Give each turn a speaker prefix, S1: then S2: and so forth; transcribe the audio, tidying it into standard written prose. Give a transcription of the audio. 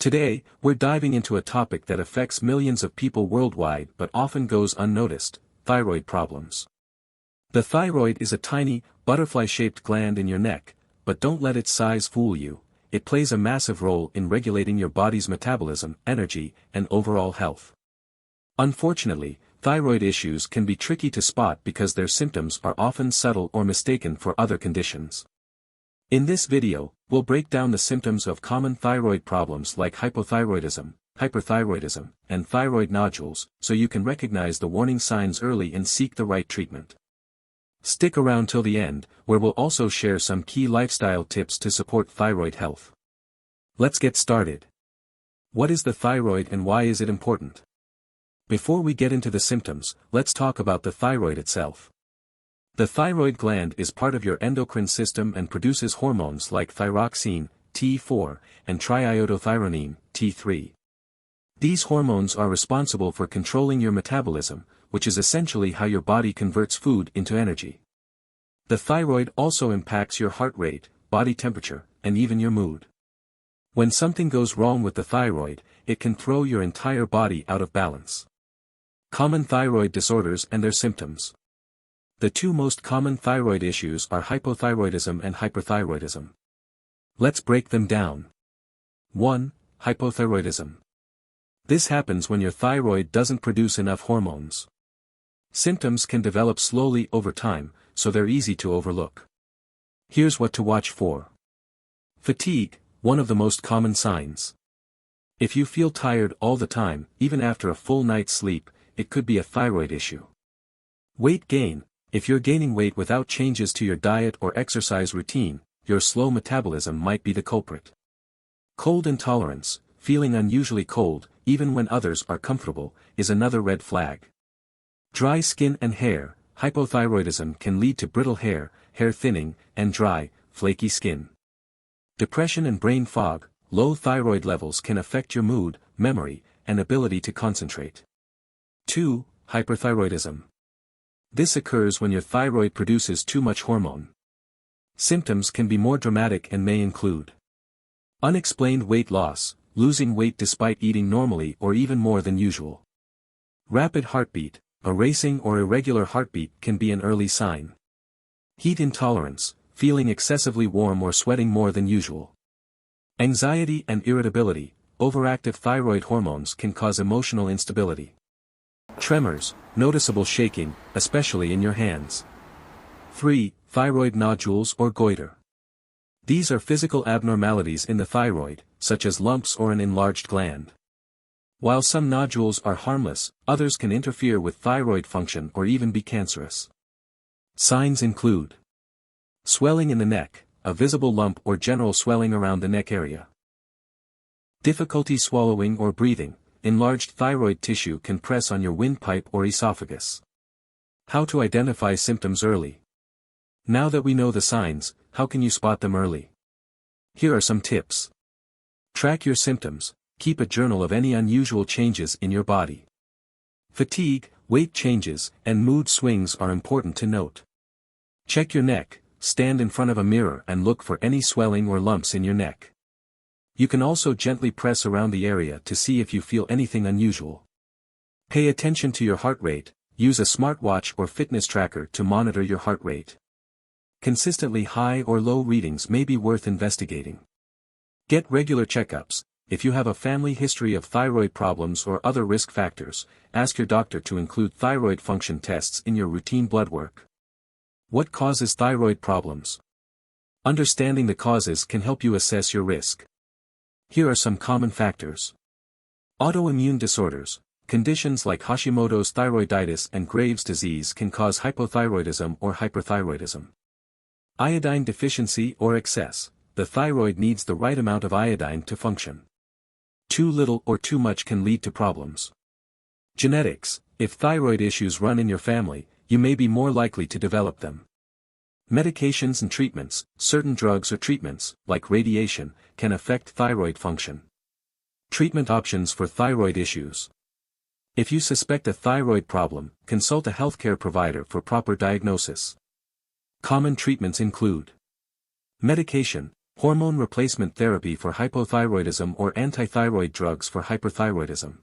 S1: Today, we're diving into a topic that affects millions of people worldwide but often goes unnoticed: thyroid problems. The thyroid is a tiny, butterfly-shaped gland in your neck, but don't let its size fool you. It plays a massive role in regulating your body's metabolism, energy, and overall health. Unfortunately, thyroid issues can be tricky to spot because their symptoms are often subtle or mistaken for other conditions. In this video, we'll break down the symptoms of common thyroid problems like hypothyroidism, hyperthyroidism, and thyroid nodules, so you can recognize the warning signs early and seek the right treatment. Stick around till the end, where we'll also share some key lifestyle tips to support thyroid health. Let's get started. What is the thyroid and why is it important? Before we get into the symptoms, let's talk about the thyroid itself. The thyroid gland is part of your endocrine system and produces hormones like thyroxine, T4, and triiodothyronine, T3. These hormones are responsible for controlling your metabolism, which is essentially how your body converts food into energy. The thyroid also impacts your heart rate, body temperature, and even your mood. When something goes wrong with the thyroid, it can throw your entire body out of balance. Common thyroid disorders and their symptoms. The two most common thyroid issues are hypothyroidism and hyperthyroidism. Let's break them down. 1. Hypothyroidism. This happens when your thyroid doesn't produce enough hormones. Symptoms can develop slowly over time, so they're easy to overlook. Here's what to watch for. Fatigue, one of the most common signs. If you feel tired all the time, even after a full night's sleep, it could be a thyroid issue. Weight gain. If you're gaining weight without changes to your diet or exercise routine, your slow metabolism might be the culprit. Cold intolerance, feeling unusually cold, even when others are comfortable, is another red flag. Dry skin and hair. Hypothyroidism can lead to brittle hair, hair thinning, and dry, flaky skin. Depression and brain fog. Low thyroid levels can affect your mood, memory, and ability to concentrate. 2. Hyperthyroidism. This occurs when your thyroid produces too much hormone. Symptoms can be more dramatic and may include unexplained weight loss, losing weight despite eating normally or even more than usual. Rapid heartbeat. A racing or irregular heartbeat can be an early sign. Heat intolerance, feeling excessively warm or sweating more than usual. Anxiety and irritability. Overactive thyroid hormones can cause emotional instability. Tremors, noticeable shaking, especially in your hands. 3. Thyroid nodules or goiter. These are physical abnormalities in the thyroid, such as lumps or an enlarged gland. While some nodules are harmless, others can interfere with thyroid function or even be cancerous. Signs include swelling in the neck, a visible lump or general swelling around the neck area. Difficulty swallowing or breathing. Enlarged thyroid tissue can press on your windpipe or esophagus. How to identify symptoms early. Now that we know the signs, how can you spot them early? Here are some tips. Track your symptoms. Keep a journal of any unusual changes in your body. Fatigue, weight changes, and mood swings are important to note. Check your neck. Stand in front of a mirror and look for any swelling or lumps in your neck. You can also gently press around the area to see if you feel anything unusual. Pay attention to your heart rate. Use a smartwatch or fitness tracker to monitor your heart rate. Consistently high or low readings may be worth investigating. Get regular checkups. If you have a family history of thyroid problems or other risk factors, ask your doctor to include thyroid function tests in your routine blood work. What causes thyroid problems? Understanding the causes can help you assess your risk. Here are some common factors. Autoimmune disorders. Conditions like Hashimoto's thyroiditis and Graves' disease can cause hypothyroidism or hyperthyroidism. Iodine deficiency or excess. The thyroid needs the right amount of iodine to function. Too little or too much can lead to problems. Genetics. If thyroid issues run in your family, you may be more likely to develop them. Medications and treatments. Certain drugs or treatments, like radiation, can affect thyroid function. Treatment options for thyroid issues. If you suspect a thyroid problem, consult a healthcare provider for proper diagnosis. Common treatments include medication. hormone replacement therapy for hypothyroidism or antithyroid drugs for hyperthyroidism.